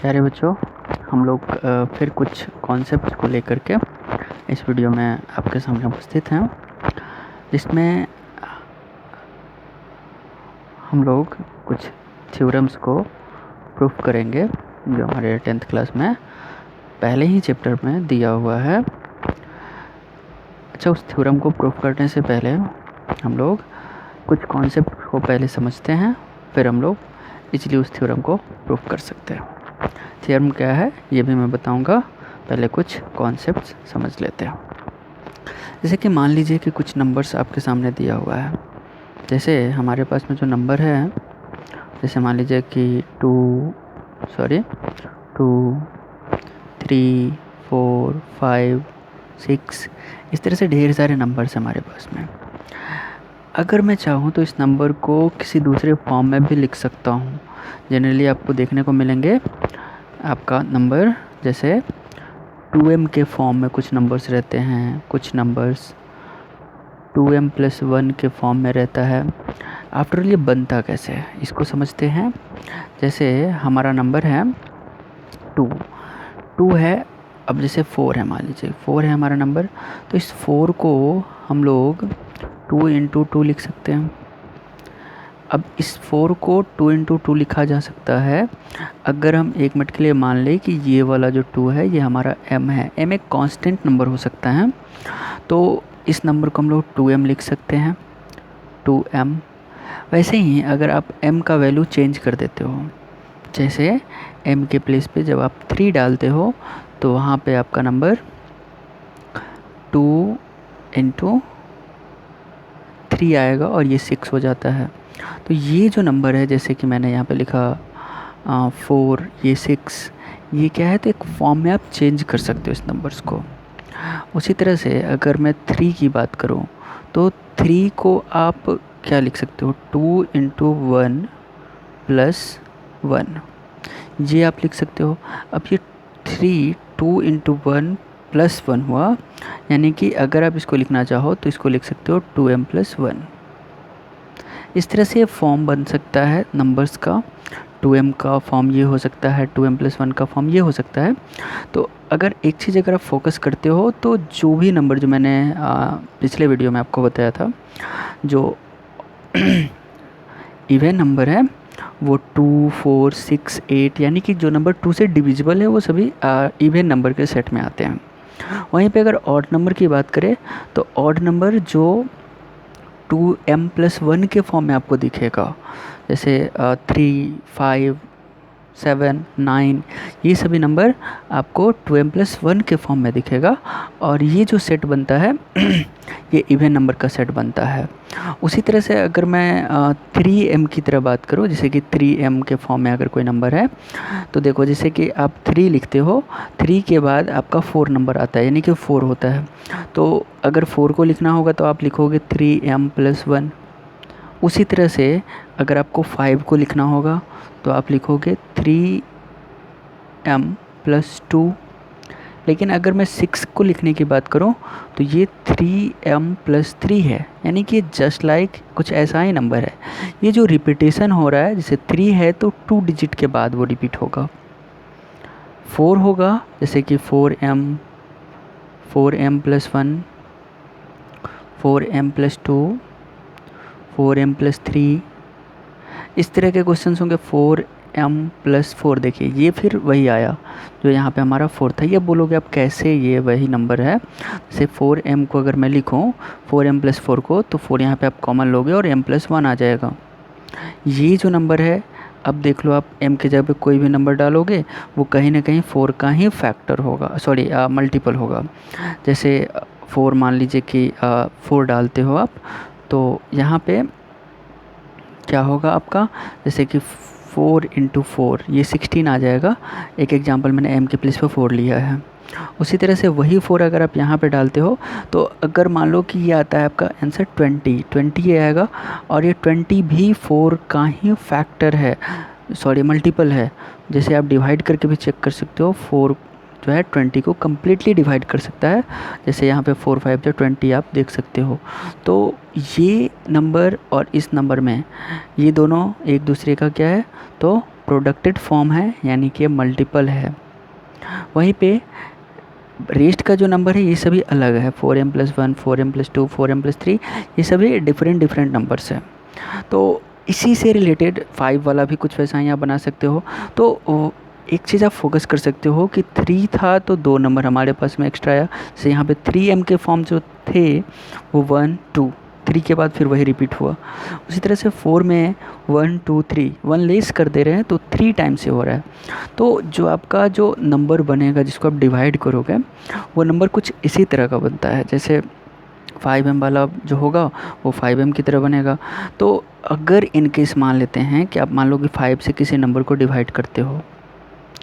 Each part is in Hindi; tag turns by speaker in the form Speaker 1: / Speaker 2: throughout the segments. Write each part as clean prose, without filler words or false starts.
Speaker 1: प्यारे बच्चों, हम लोग फिर कुछ कॉन्सेप्ट्स को लेकर के इस वीडियो में आपके सामने उपस्थित हैं, जिसमें हम लोग कुछ थ्योरम्स को प्रूफ करेंगे जो हमारे 10th क्लास में पहले ही चैप्टर में दिया हुआ है। अच्छा, उस थ्योरम को प्रूफ करने से पहले हम लोग कुछ कॉन्सेप्ट को पहले समझते हैं, फिर हम लोग इजीली उस थ्योरम को प्रूफ कर सकते हैं। थ्योरम क्या है ये भी मैं बताऊंगा, पहले कुछ कॉन्सेप्ट्स समझ लेते हैं। जैसे कि मान लीजिए कि कुछ नंबर्स आपके सामने दिया हुआ है। जैसे हमारे पास में जो नंबर है, जैसे मान लीजिए कि 2, 3, 4, 5, 6, इस तरह से ढेर सारे नंबर्स हमारे पास में। अगर मैं चाहूँ तो इस नंबर को किसी दूसरे फॉर्म में भी लिख सकता हूँ। जनरली आपको देखने को मिलेंगे आपका नंबर जैसे 2m के फॉर्म में कुछ नंबर्स रहते हैं, कुछ नंबर्स 2m+1 के फॉर्म में रहता है। आफ्टर ये बनता कैसे है इसको समझते हैं। जैसे हमारा नंबर है 2 है, अब जैसे 4 है, मान लीजिए 4 है हमारा नंबर, तो इस 4 को हम लोग 2 × 2 लिख सकते हैं। अब इस 4 को 2 × 2 लिखा जा सकता है अगर हम एक मिनट के लिए मान लें कि ये वाला जो 2 है ये हमारा m है। m एक कांस्टेंट नंबर हो सकता है, तो इस नंबर को हम लोग 2m लिख सकते हैं, 2m। वैसे ही अगर आप m का वैल्यू चेंज कर देते हो, जैसे m के प्लेस पे जब आप 3 डालते हो तो वहाँ पे आपका नंबर 2 × 3 आएगा और ये 6 हो जाता है। तो ये जो नंबर है, जैसे कि मैंने यहाँ पे लिखा 4, ये 6, ये क्या है, तो एक फॉर्म में आप चेंज कर सकते हो इस नंबर्स को। उसी तरह से अगर मैं 3 की बात करूँ तो 3 को आप क्या लिख सकते हो, 2 × 1 + 1, ये आप लिख सकते हो। अब ये 3 2 × 1 + 1 हुआ, यानी कि अगर आप इसको लिखना चाहो तो इसको लिख सकते हो 2m+1। इस तरह से फॉर्म बन सकता है नंबर्स का। 2m का फॉर्म ये हो सकता है, 2m+1 का फॉर्म ये हो सकता है। तो अगर एक चीज़ अगर आप फोकस करते हो तो जो भी नंबर जो मैंने पिछले वीडियो में आपको बताया था, जो इवन नंबर है वो 2, 4, 6, 8, यानी कि जो नंबर 2 से डिविजिबल है वो सभी इवन नंबर के सेट में आते हैं। वहीं पे अगर ऑड नंबर की बात करें तो ऑड नंबर जो 2m+1 के फॉर्म में आपको दिखेगा, जैसे 3, 5, 7, 9, ये सभी नंबर आपको 2m+1 के फॉर्म में दिखेगा, और ये जो सेट बनता है ये इवन नंबर का सेट बनता है। उसी तरह से अगर मैं 3m की तरह बात करूँ, जैसे कि 3m के फॉर्म में अगर कोई नंबर है तो देखो, जैसे कि आप 3 लिखते हो, 3 के बाद आपका 4 नंबर आता है, यानी कि 4 होता है। तो अगर 4 को लिखना होगा तो आप लिखोगे 3m+1। उसी तरह से अगर आपको 5 को लिखना होगा तो आप लिखोगे 3m+2। लेकिन अगर मैं 6 को लिखने की बात करूं तो ये 3m+3 है, यानी कि जस्ट लाइक कुछ ऐसा ही नंबर है। ये जो रिपीटेशन हो रहा है, जैसे 3 है तो 2 डिजिट के बाद वो रिपीट होगा। 4 होगा, जैसे कि 4m, 4m+1, 4m+2, 4m+3, इस तरह के क्वेश्चंस होंगे। 4m+4, देखिए ये फिर वही आया जो यहाँ पे हमारा 4 था। ये बोलोगे आप कैसे ये वही नंबर है। जैसे 4m को अगर मैं लिखूँ 4m+4 को, तो 4 यहाँ पे आप कॉमन लोगे और m+1 आ जाएगा। ये जो नंबर है, अब देख लो, आप m के जगह पे कोई भी नंबर डालोगे वो कहीं ना कहीं 4 का ही फैक्टर होगा, मल्टीपल होगा। जैसे 4 मान लीजिए कि 4 डालते हो आप, तो यहाँ पे क्या होगा आपका, जैसे कि 4 × 4 ये 16 आ जाएगा। एक एग्जांपल मैंने m के प्लेस पे 4 लिया है। उसी तरह से वही 4 अगर आप यहाँ पे डालते हो तो अगर मान लो कि ये आता है आपका आंसर 20 ये आएगा, और ये 20 भी 4 का ही फैक्टर है, मल्टीपल है। जैसे आप डिवाइड करके भी चेक कर सकते हो, 4 जो है 20 को कम्प्लीटली डिवाइड कर सकता है। जैसे यहाँ पे 4, 5 जो 20 आप देख सकते हो। तो ये नंबर और इस नंबर में ये दोनों एक दूसरे का क्या है, तो प्रोडक्टेड फॉर्म है, यानी कि मल्टीपल है। वहीं पे रेस्ट का जो नंबर है ये सभी अलग है, 4m+1, 4m+2, 4m+3, ये सभी डिफरेंट नंबर्स हैं। तो इसी से रिलेटेड 5 वाला भी कुछ वैसा यहाँ बना सकते हो। तो एक चीज़ आप फोकस कर सकते हो कि 3 था तो 2 नंबर हमारे पास में एक्स्ट्रा आया। जैसे यहाँ पे 3m के फॉर्म जो थे वो 1 2, 3 के बाद फिर वही रिपीट हुआ। उसी तरह से 4 में 1 2 3, 1 लेस कर दे रहे हैं तो 3 टाइम से हो रहा है। तो जो आपका जो नंबर बनेगा जिसको आप डिवाइड करोगे वो नंबर कुछ इसी तरह का बनता है। जैसे 5m वाला जो होगा वो 5m की तरह बनेगा। तो अगर इन केस मान लेते हैं कि आप मान लो कि 5 से किसी नंबर को डिवाइड करते हो,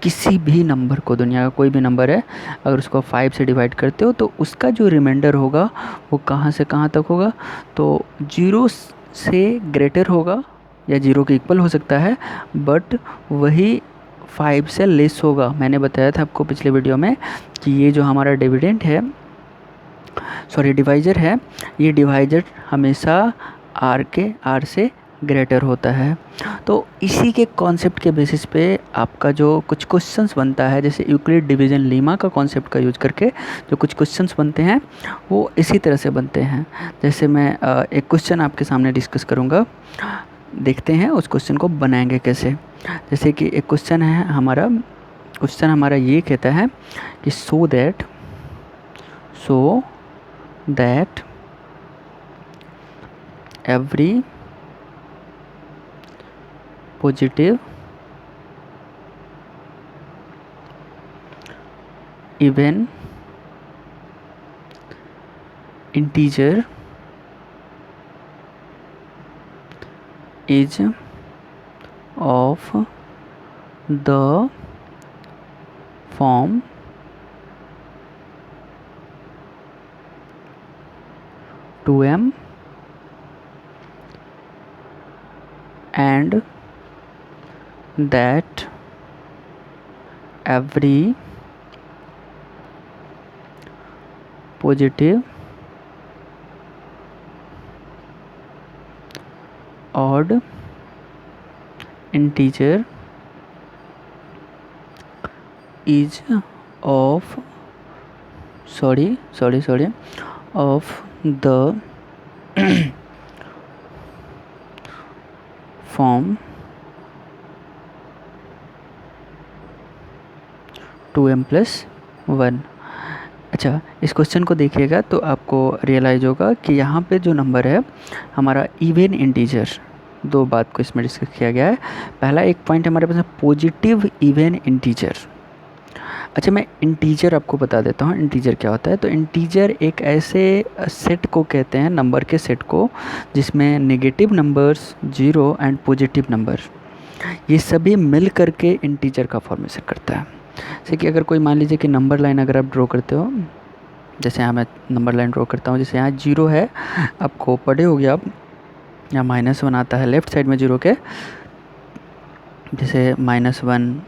Speaker 1: किसी भी नंबर को, दुनिया का कोई भी नंबर है, अगर उसको 5 से डिवाइड करते हो तो उसका जो रिमाइंडर होगा वो कहाँ से कहाँ तक होगा, तो 0 से ग्रेटर होगा या 0 के इक्वल हो सकता है, बट वही 5 से लेस होगा। मैंने बताया था आपको पिछले वीडियो में कि ये जो हमारा डिवाइज़र है, ये डिवाइज़र हमेशा R से ग्रेटर होता है। तो इसी के कॉन्सेप्ट के बेसिस पे आपका जो कुछ क्वेश्चंस बनता है, जैसे यूक्लिड डिवीज़न लीमा का कॉन्सेप्ट का यूज करके जो कुछ क्वेश्चंस बनते हैं वो इसी तरह से बनते हैं। जैसे मैं एक क्वेश्चन आपके सामने डिस्कस करूँगा, देखते हैं उस क्वेश्चन को बनाएंगे कैसे। जैसे कि एक क्वेश्चन हमारा ये कहता है कि so that every positive even integer is of the form 2m and that every positive odd integer is of the form 2m+1। अच्छा, इस क्वेश्चन को देखिएगा तो आपको रियलाइज़ होगा कि यहाँ पे जो नंबर है हमारा इवन इंटीजर, दो बात को इसमें डिस्कस किया गया है। पहला एक पॉइंट हमारे पास है पॉजिटिव इवन इंटीजर। अच्छा, मैं इंटीजर आपको बता देता हूँ इंटीजर क्या होता है। तो इंटीजर एक ऐसे सेट को कहते हैं, नंबर के सेट को, जिसमें negative numbers, 0 and positive number, ये सभी मिल करके इंटीजर का फॉर्मेशन करता है। जैसे कि अगर कोई मान लीजिए कि नंबर लाइन अगर आप ड्रॉ करते हो, जैसे यहाँ मैं नंबर लाइन ड्रॉ करता हूँ, जैसे यहाँ 0 है, आपको पढ़े होगे आप, यहाँ -1 आता है लेफ़्ट साइड में 0 के, जैसे -1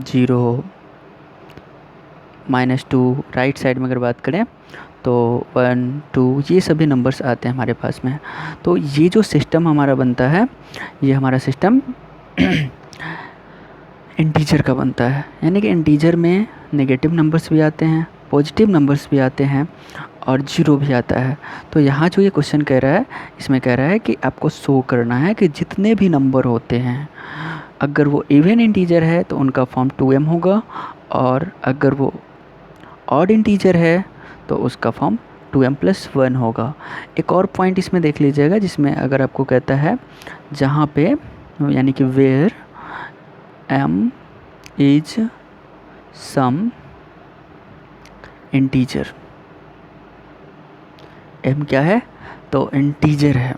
Speaker 1: 0 -2, राइट साइड में अगर बात करें तो 1 2, ये सभी नंबर्स आते हैं हमारे पास में। तो ये जो सिस्टम हमारा बनता है, ये हमारा सिस्टम इंटीजर का बनता है। यानी कि इंटीजर में नेगेटिव नंबर्स भी आते हैं, पॉजिटिव नंबर्स भी आते हैं और 0 भी आता है। तो यहाँ जो ये क्वेश्चन कह रहा है, इसमें कह रहा है कि आपको शो करना है कि जितने भी नंबर होते हैं, अगर वो इवन इंटीजर है तो उनका फॉर्म 2m होगा, और अगर वो ऑड इंटीजर है तो उसका फॉर्म 2m+1 होगा। एक और पॉइंट इसमें देख लीजिएगा, जिसमें अगर आपको कहता है जहाँ पे, यानी कि where m is some integer, m क्या है तो इंटीजर है।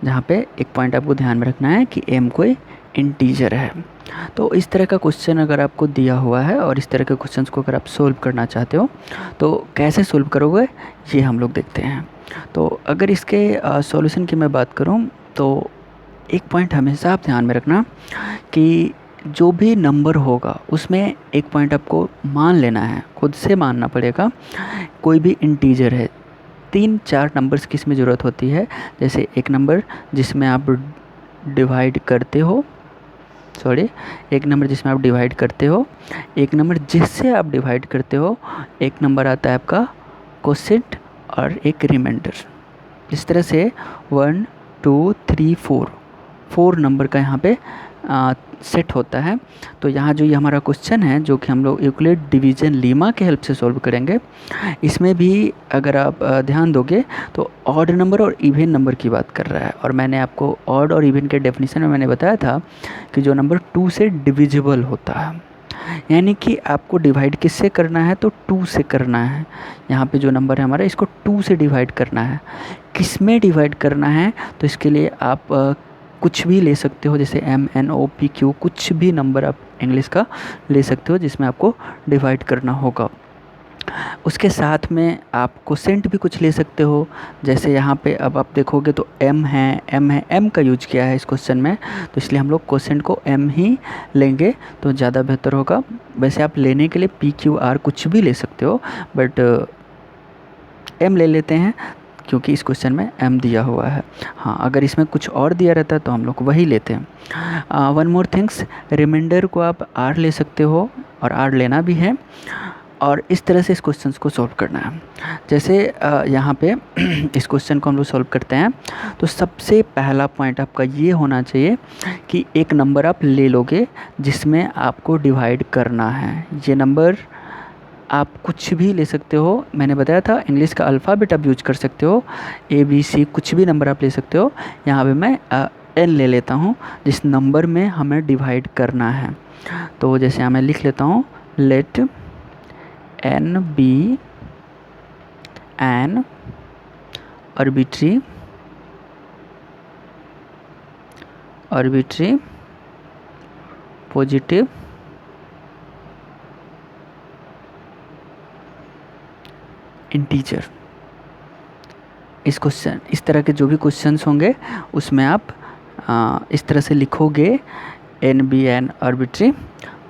Speaker 1: जहाँ पे एक पॉइंट आपको ध्यान में रखना है कि m कोई इंटीजर है। तो इस तरह का क्वेश्चन अगर आपको दिया हुआ है और इस तरह के क्वेश्चंस को अगर आप सोल्व करना चाहते हो तो कैसे सोल्व करोगे, ये हम लोग देखते हैं। तो अगर इसके सॉल्यूशन की मैं बात करूँ तो एक पॉइंट हमेशा आप ध्यान में रखना कि जो भी नंबर होगा उसमें एक पॉइंट आपको मान लेना है, खुद से मानना पड़ेगा। कोई भी इंटीजर है, 3-4 नंबर्स की इसमें ज़रूरत होती है। जैसे एक नंबर जिसमें आप डिवाइड करते हो सॉरी, एक नंबर जिसमें आप डिवाइड करते हो, एक नंबर जिससे आप डिवाइड करते हो, एक नंबर आता है आपका कोसेंट और एक रिमाइंडर। इस तरह से 1 2 3 4 नंबर का यहाँ पे सेट होता है। तो यहाँ जो ये हमारा क्वेश्चन है जो कि हम लोग यूक्लिड डिवीज़न लीमा के हेल्प से सॉल्व करेंगे, इसमें भी अगर आप ध्यान दोगे तो ऑड नंबर और इवन नंबर की बात कर रहा है। और मैंने आपको ऑड और इवन के डेफिनेशन में मैंने बताया था कि जो नंबर 2 से डिविजिबल होता है, यानी कि आपको डिवाइड किससे करना है, तो 2 से करना है। यहाँ पे जो नंबर है हमारा, इसको 2 से डिवाइड करना है। किस में डिवाइड करना है, तो इसके लिए आप कुछ भी ले सकते हो, जैसे M N O P Q, कुछ भी नंबर आप इंग्लिश का ले सकते हो जिसमें आपको डिवाइड करना होगा। उसके साथ में आप कोसेंट भी कुछ ले सकते हो, जैसे यहाँ पे अब आप देखोगे तो M है, M का यूज किया है इस क्वेश्चन में, तो इसलिए हम लोग कोसेंट को M ही लेंगे तो ज़्यादा बेहतर होगा। वैसे आप लेने के लिए P Q R कुछ भी ले सकते हो, बट M ले लेते हैं क्योंकि इस क्वेश्चन में M दिया हुआ है। हाँ, अगर इसमें कुछ और दिया रहता तो हम लोग वही लेते हैं। वन मोर थिंग्स, रिमाइंडर को आप R ले सकते हो और R लेना भी है, और इस तरह से इस क्वेश्चन को सॉल्व करना है। जैसे यहाँ पे इस क्वेश्चन को हम लोग सॉल्व करते हैं, तो सबसे पहला पॉइंट आपका ये होना चाहिए कि एक नंबर आप ले लोगे जिसमें आपको डिवाइड करना है। ये नंबर आप कुछ भी ले सकते हो, मैंने बताया था इंग्लिश का अल्फ़ाबेट आप यूज कर सकते हो, ABC, कुछ भी नंबर आप ले सकते हो। यहाँ पे मैं N ले लेता हूँ जिस नंबर में हमें डिवाइड करना है। तो जैसे यहाँ मैं लिख लेता हूँ, let N be an arbitrary positive integer. इस तरह के जो भी क्वेश्चंस होंगे उसमें आप इस तरह से लिखोगे, N be an arbitrary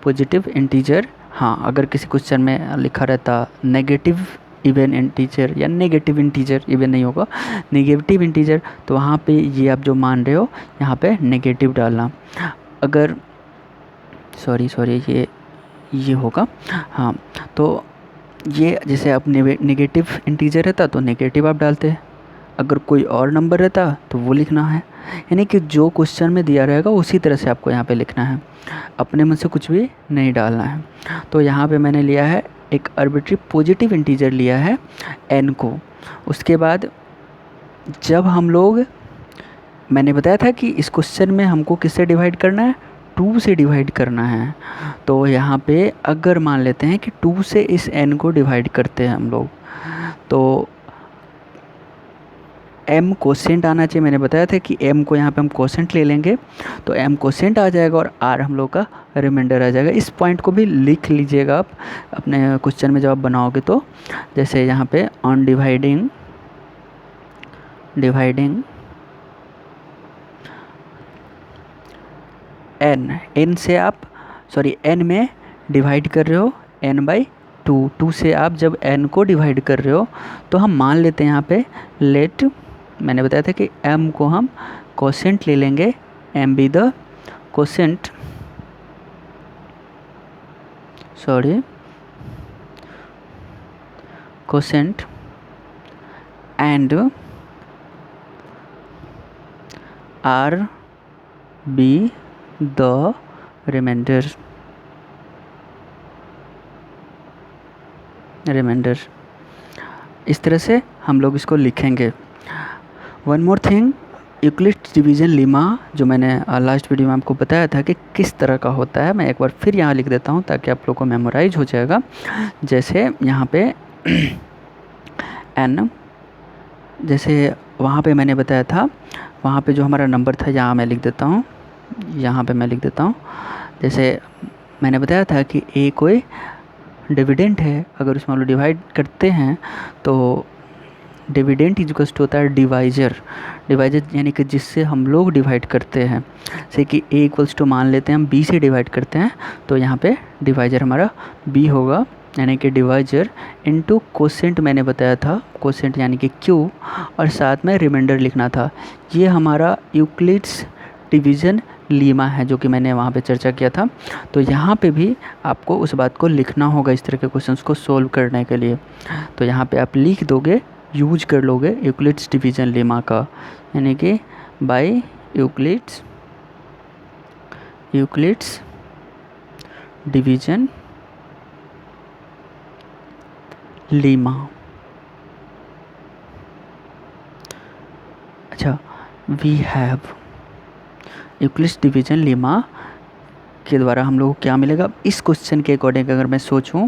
Speaker 1: positive integer. हाँ, अगर किसी क्वेश्चन में लिखा रहता नेगेटिव इवन इंटीजर या नेगेटिव इंटीजर, इवन नहीं होगा, नेगेटिव इंटीजर, तो वहाँ पे ये आप जो मान रहे हो यहाँ पे नेगेटिव डालना। अगर सॉरी ये होगा, हाँ, तो ये जैसे आप नेगेटिव इंटीजर रहता तो नेगेटिव आप डालते, अगर कोई और नंबर रहता तो वो लिखना है। यानी कि जो क्वेश्चन में दिया रहेगा उसी तरह से आपको यहाँ पे लिखना है, अपने मन से कुछ भी नहीं डालना है। तो यहाँ पे मैंने लिया है एक आर्बिट्री पॉजिटिव इंटीजर लिया है n को। उसके बाद जब हम लोग, मैंने बताया था कि इस क्वेश्चन में हमको किससे डिवाइड करना है, 2 से डिवाइड करना है। तो यहाँ पे अगर मान लेते हैं कि 2 से इस n को डिवाइड करते हैं हम लोग, तो m कोसेंट आना चाहिए। मैंने बताया था कि m को यहाँ पे हम कोसेंट ले लेंगे तो m कोसेंट आ जाएगा और r हम लोग का रिमाइंडर आ जाएगा। इस पॉइंट को भी लिख लीजिएगा आप अपने क्वेश्चन में जब आप बनाओगे तो। जैसे यहाँ पे ऑन डिवाइडिंग n से आप n में डिवाइड कर रहे हो n/2, 2 से आप जब n को डिवाइड कर रहे हो तो हम मान लेते हैं यहाँ पे लेट, मैंने बताया था कि m को हम कोसेंट ले लेंगे, m be the quotient, quotient and r be the remainder. इस तरह से हम लोग इसको लिखेंगे। One more thing, Euclid's division lemma जो मैंने लास्ट वीडियो में आपको बताया था कि किस तरह का होता है, मैं एक बार फिर यहाँ लिख देता हूँ ताकि आप लोग को मेमोराइज हो जाएगा। जैसे यहाँ पे n, जैसे वहाँ पे मैंने बताया था, वहाँ पे जो हमारा नंबर था यहाँ मैं लिख देता हूँ, यहाँ पे मैं लिख देता हूँ। जैसे मैंने बताया था कि a कोई डिविडेंट है, अगर उसमें हम लोग डिवाइड करते हैं तो डिविडेंट इक्वल्स टू होता है डिवाइजर यानी कि जिससे हम लोग डिवाइड करते हैं। जैसे कि a इक्वल्स टू मान लेते हैं हम b से डिवाइड करते हैं तो यहाँ पे डिवाइजर हमारा b होगा, यानी कि डिवाइजर इनटू कोसेंट, मैंने बताया था कोसेंट यानी कि q, और साथ में रिमाइंडर लिखना था। ये हमारा यूक्लिड्स डिवीज़न लीमा है, जो कि मैंने वहाँ पे चर्चा किया था। तो यहाँ पे भी आपको उस बात को लिखना होगा इस तरह के क्वेश्चंस को सोल्व करने के लिए। तो यहाँ पे आप लिख दोगे, यूज कर लोगे यूक्लिड्स डिवीजन लेमा का, यानी कि बाय यूक्लिड्स डिवीजन लीमा। अच्छा, we have Euclid's division lemma के द्वारा हम लोग को क्या मिलेगा। इस क्वेश्चन के अकॉर्डिंग अगर मैं सोचूं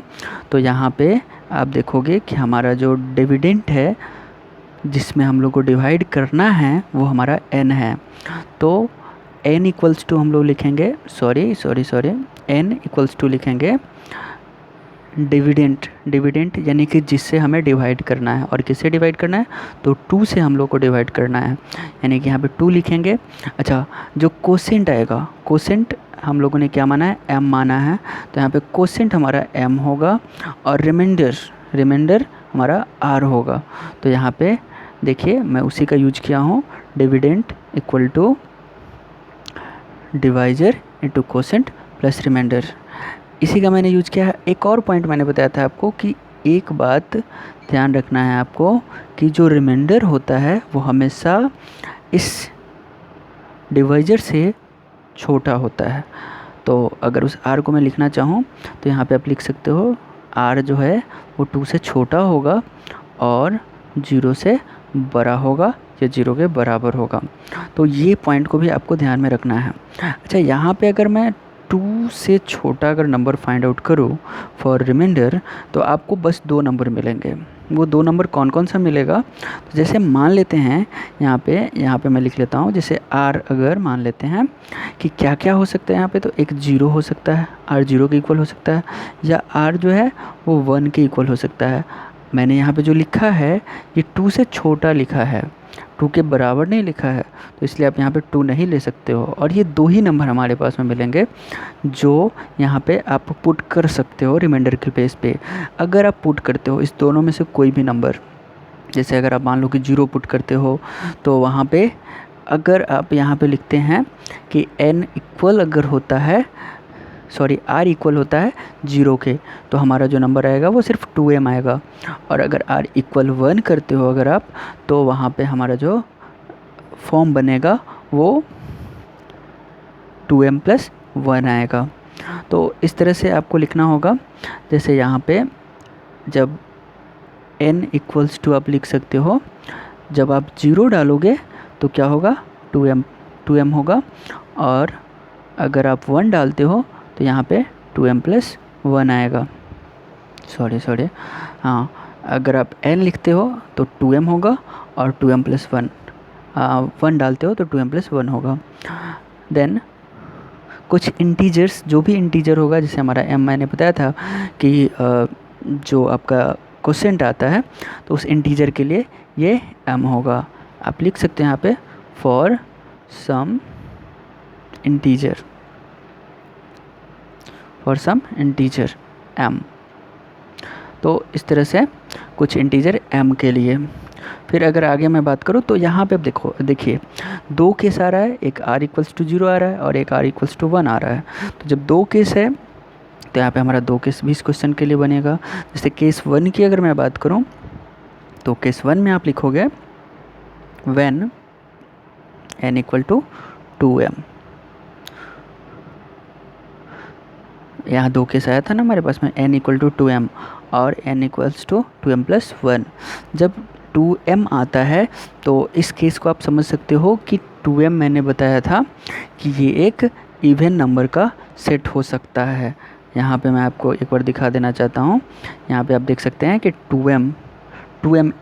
Speaker 1: तो यहाँ पे आप देखोगे कि हमारा जो डिविडेंट है जिसमें हम लोग को डिवाइड करना है वो हमारा n है। तो n इक्वल्स टू हम लोग लिखेंगे, n इक्वल्स टू लिखेंगे डिविडेंट यानी कि जिससे हमें डिवाइड करना है। और किससे डिवाइड करना है, तो 2 से हम लोग को डिवाइड करना है, यानी कि यहाँ पे 2 लिखेंगे। अच्छा, जो कोसेंट आएगा, कोसेंट हम लोगों ने क्या माना है, m माना है, तो यहाँ पे कोसेंट हमारा m होगा और रिमाइंडर हमारा r होगा। तो यहाँ पे देखिए मैं उसी का यूज किया हूँ, dividend equal to divisor into quotient plus remainder, इसी का मैंने यूज किया है। एक और पॉइंट मैंने बताया था आपको कि एक बात ध्यान रखना है आपको कि जो रिमाइंडर होता है वो हमेशा इस डिवाइजर से छोटा होता है। तो अगर उस r को मैं लिखना चाहूँ तो यहाँ पे आप लिख सकते हो r जो है वो 2 से छोटा होगा और 0 से बड़ा होगा या 0 के बराबर होगा। तो ये पॉइंट को भी आपको ध्यान में रखना है। अच्छा, यहाँ पे अगर मैं 2 से छोटा अगर नंबर फाइंड आउट करूँ फॉर रिमाइंडर तो आपको बस 2 नंबर मिलेंगे। वो 2 नंबर कौन कौन सा मिलेगा, तो जैसे मान लेते हैं यहाँ पे मैं लिख लेता हूँ, जैसे r अगर मान लेते हैं कि क्या क्या हो सकता है यहाँ पे, तो एक 0 हो सकता है, r 0 के इक्वल हो सकता है, या r जो है वो 1 के इक्वल हो सकता है। मैंने यहाँ पे जो लिखा है ये 2 से छोटा लिखा है, 2 के बराबर नहीं लिखा है, तो इसलिए आप यहाँ पे 2 नहीं ले सकते हो। और ये 2 ही नंबर हमारे पास में मिलेंगे जो यहाँ पे आप पुट कर सकते हो रिमाइंडर के बेस पे। अगर आप पुट करते हो इस दोनों में से कोई भी नंबर, जैसे अगर आप मान लो कि 0 पुट करते हो तो वहाँ पे अगर आप यहाँ पे लिखते हैं कि n इक्वल अगर होता है r इक्वल होता है 0 के, तो हमारा जो नंबर आएगा वो सिर्फ 2m आएगा। और अगर r इक्वल 1 करते हो अगर आप, तो वहाँ पे हमारा जो फॉर्म बनेगा वो 2m प्लस 1 आएगा। तो इस तरह से आपको लिखना होगा। जैसे यहाँ पे जब n इक्वल्स टू आप लिख सकते हो, जब आप 0 डालोगे तो क्या होगा, 2m होगा, और अगर आप 1 डालते हो तो यहाँ पे 2m प्लस 1 आएगा। हाँ, अगर आप n लिखते हो तो 2m होगा और 2m प्लस 1, 1 डालते हो तो 2m प्लस 1 होगा। देन कुछ इंटीजर्स, जो भी इंटीजर होगा, जैसे हमारा m मैंने बताया था कि जो आपका कोसेंट आता है तो उस इंटीजर के लिए ये m होगा। आप लिख सकते हैं यहाँ पे फॉर सम इंटीजर m। तो इस तरह से कुछ इंटीजर m के लिए। फिर अगर आगे मैं बात करूँ तो यहाँ पे देखिए 2 केस आ रहा है, एक r इक्वल्स टू 0 आ रहा है और एक r इक्वल्स टू 1 आ रहा है। तो जब 2 केस है तो यहाँ पे हमारा 2 केस भी इस क्वेश्चन के लिए बनेगा। जैसे केस 1 की अगर मैं बात करूँ तो केस 1 में आप लिखोगे when n equal to 2m। यहाँ 2 केस आया था ना हमारे पास में, n इक्वल टू 2m और n equals to 2m plus 1। जब 2m आता है तो इस केस को आप समझ सकते हो कि 2m मैंने बताया था कि ये एक इवन नंबर का सेट हो सकता है। यहाँ पे मैं आपको एक बार दिखा देना चाहता हूँ। यहाँ पे आप देख सकते हैं कि 2m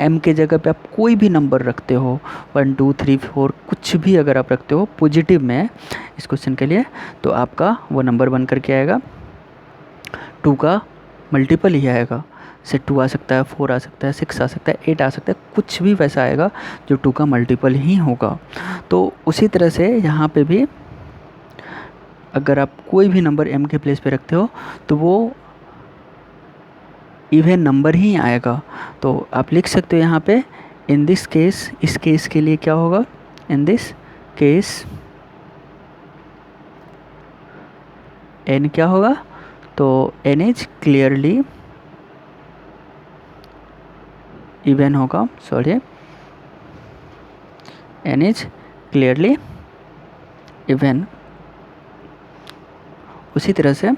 Speaker 1: m के जगह पे आप कोई भी नंबर रखते हो, 1 2 3 4 कुछ भी अगर आप रखते हो पॉजिटिव में इस क्वेश्चन के लिए, तो आपका वो नंबर बन करके आएगा 2 का मल्टीपल ही आएगा। से 2 आ सकता है, 4 आ सकता है, 6 आ सकता है, 8 आ सकता है, कुछ भी वैसा आएगा जो 2 का मल्टीपल ही होगा। तो उसी तरह से यहाँ पे भी अगर आप कोई भी नंबर m के प्लेस पे रखते हो तो वो इवन नंबर ही आएगा। तो आप लिख सकते हो यहाँ पे इन दिस केस, इस केस के लिए क्या होगा, इन दिस केस n क्या होगा, तो n इज क्लियरली इवन होगा, sorry, n is clearly even. उसी तरह से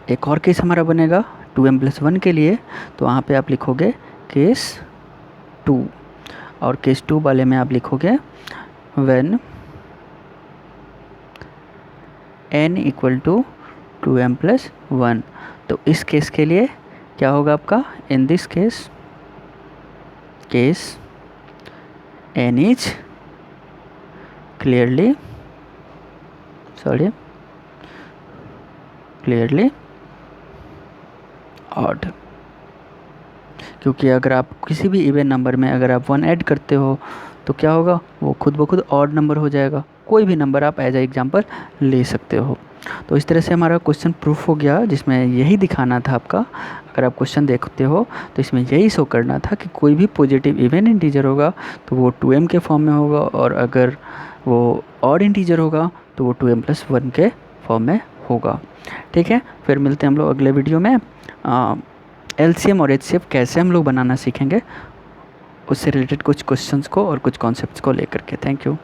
Speaker 1: एक और केस हमारा बनेगा 2m+1 के लिए, तो वहाँ पे आप लिखोगे केस 2, और केस 2 वाले में आप लिखोगे when n equal to 2m+1। तो इस केस के लिए क्या होगा आपका, in this case n is clearly odd. क्योंकि अगर आप किसी भी इवन नंबर में अगर आप 1 ऐड करते हो तो क्या होगा, वो खुद ब खुद ऑड नंबर हो जाएगा। कोई भी नंबर आप एज ए एग्जांपल ले सकते हो। तो इस तरह से हमारा क्वेश्चन प्रूफ हो गया, जिसमें यही दिखाना था आपका। अगर आप क्वेश्चन देखते हो तो इसमें यही शो करना था कि कोई भी पॉजिटिव इवन इंटीजर होगा तो वो 2m के फॉर्म में होगा, और अगर वो ऑड इंटीजर होगा तो वो 2m+1 के फॉर्म में होगा। ठीक है, फिर मिलते हैं हम लोग अगले वीडियो में। LCM और HCF कैसे हम लोग बनाना सीखेंगे, उससे रिलेटेड कुछ क्वेश्चंस को और कुछ कॉन्सेप्ट्स को लेकर के। Thank you.